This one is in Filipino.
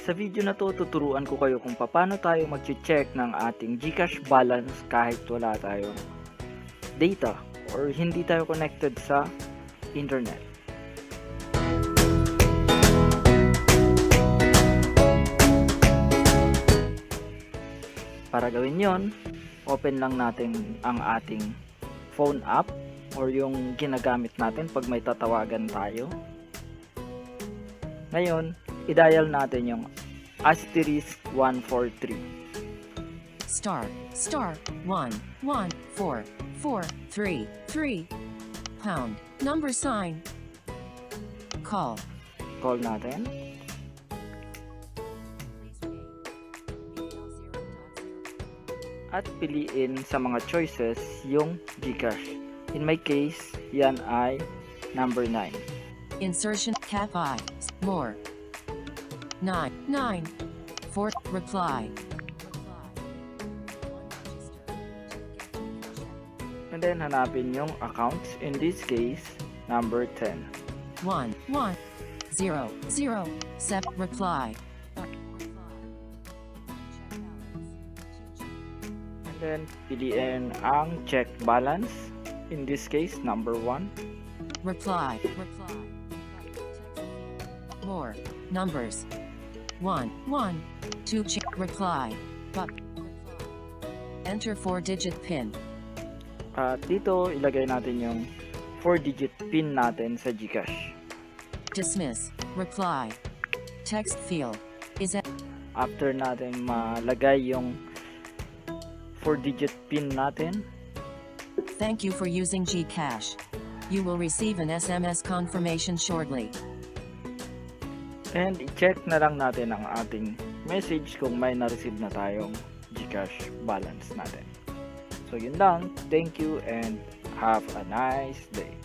Sa video na to, tuturuan ko kayo kung paano tayo mag-check ng ating GCash balance kahit wala tayong data or hindi tayo connected sa internet. Para gawin yon, open lang natin ang ating phone app or yung ginagamit natin pag may tatawagan tayo. Ngayon, i-dial natin yung *143. **1 1 4 4 3 3 #, call. Call natin. At piliin sa mga choices yung GCash. In my case, yan ay number 9. Insertion cap I more 9 4 reply. And then hanapin yung accounts. In this case, number 10. 1 1 0 0 7 reply. And then piliin ang check balance. In this case, number 1. Reply. More numbers 1 1 2 check reply. But enter 4-digit pin. At dito, ilagay natin yung 4-digit pin natin sa GCash. Dismiss. Reply. Text field is at After natin malagay yung 4-digit pin natin, Thank you for using GCash. You will receive an SMS confirmation shortly. and i-check na lang natin ang ating message kung may na-receive na tayong GCash balance natin. So yun lang. Thank you and have a nice day.